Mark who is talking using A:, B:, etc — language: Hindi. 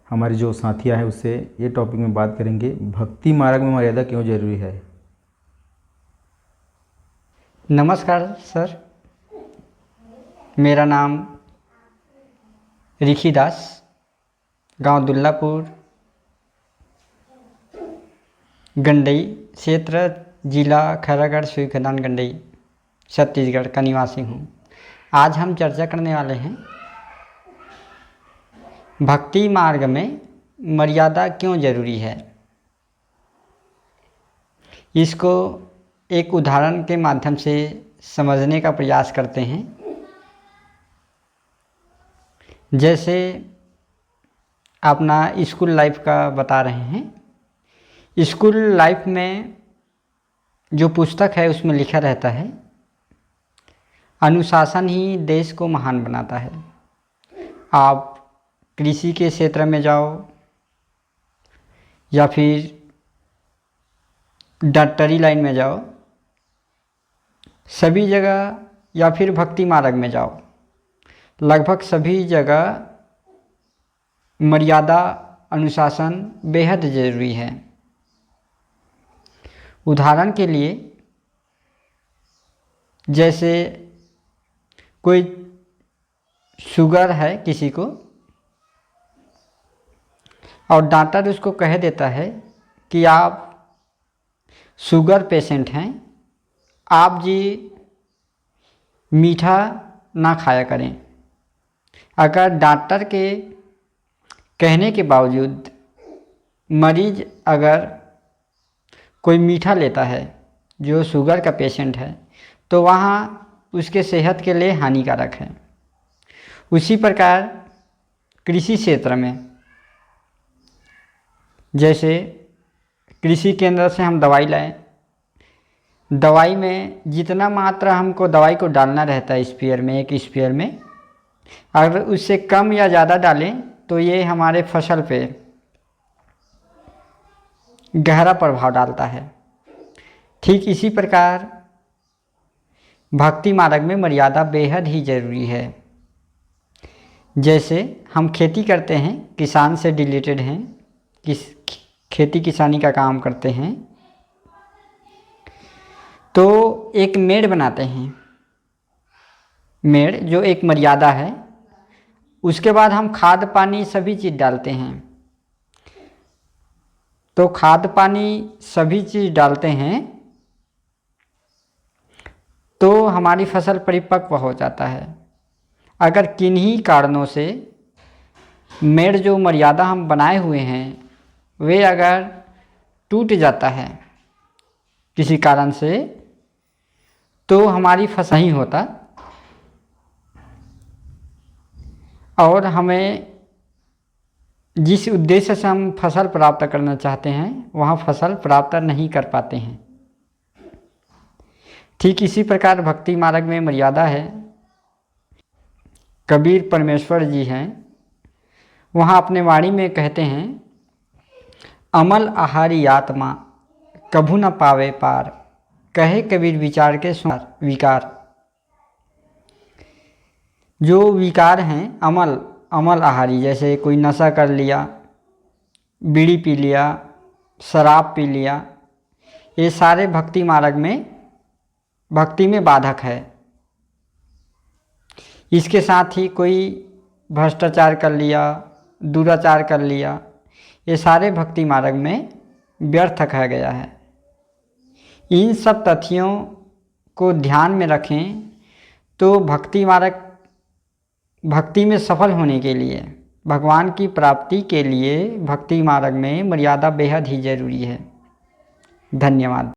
A: हमारे जो साथिया है उससे ये टॉपिक में बात करेंगे, भक्ति मार्ग में मर्यादा क्यों जरूरी है।
B: नमस्कार सर, मेरा नाम रिखी दास, गांव दुल्लापुर, गंडई क्षेत्र, जिला खैरागढ़, सुई खदान, गंडई, छत्तीसगढ़ का निवासी हूँ। आज हम चर्चा करने वाले हैं भक्ति मार्ग में मर्यादा क्यों जरूरी है। इसको एक उदाहरण के माध्यम से समझने का प्रयास करते हैं। जैसे अपना स्कूल लाइफ का बता रहे हैं। स्कूल लाइफ में जो पुस्तक है उसमें लिखा रहता है, अनुशासन ही देश को महान बनाता है। आप कृषि के क्षेत्र में जाओ या फिर डॉक्टरी लाइन में जाओ, सभी जगह, या फिर भक्ति मार्ग में जाओ, लगभग सभी जगह मर्यादा, अनुशासन बेहद ज़रूरी है। उदाहरण के लिए, जैसे कोई शुगर है किसी को और डॉक्टर उसको कह देता है कि आप शुगर पेशेंट हैं, आप जी मीठा ना खाया करें। अगर डॉक्टर के कहने के बावजूद मरीज अगर कोई मीठा लेता है जो शुगर का पेशेंट है, तो वहाँ उसके सेहत के लिए हानिकारक है। उसी प्रकार कृषि क्षेत्र में, जैसे कृषि केंद्र से हम दवाई लाएं, दवाई में जितना मात्रा हमको दवाई को डालना रहता है स्प्रेयर में, एक स्प्रेयर में, अगर उससे कम या ज़्यादा डालें तो ये हमारे फसल पे गहरा प्रभाव डालता है। ठीक इसी प्रकार भक्ति मार्ग में मर्यादा बेहद ही ज़रूरी है। जैसे हम खेती करते हैं, किसान से रिलेटेड हैं, खेती किसानी का काम करते हैं, तो एक मेड़ बनाते हैं। मेड़ जो एक मर्यादा है, उसके बाद हम खाद पानी सभी चीज़ डालते हैं। तो खाद पानी सभी चीज़ डालते हैं तो हमारी फसल परिपक्व हो जाता है। अगर किन्हीं कारणों से मेड़ जो मर्यादा हम बनाए हुए हैं वे अगर टूट जाता है किसी कारण से, तो हमारी फसल नहीं होता और हमें जिस उद्देश्य से हम फसल प्राप्त करना चाहते हैं वहाँ फसल प्राप्त नहीं कर पाते हैं। ठीक इसी प्रकार भक्ति मार्ग में मर्यादा है। कबीर परमेश्वर जी हैं, वहाँ अपने वाणी में कहते हैं, अमल आहारी आत्मा कभू न पावे पार, कहे कबीर विचार के विकार। जो विकार हैं अमल आहारी, जैसे कोई नशा कर लिया, बीड़ी पी लिया, शराब पी लिया, ये सारे भक्ति मार्ग में, भक्ति में बाधक है। इसके साथ ही कोई भ्रष्टाचार कर लिया, दुराचार कर लिया, ये सारे भक्ति मार्ग में व्यर्थ कहा गया है। इन सब तथ्यों को ध्यान में रखें तो भक्ति में सफल होने के लिए, भगवान की प्राप्ति के लिए भक्ति मार्ग में मर्यादा बेहद ही जरूरी है। धन्यवाद।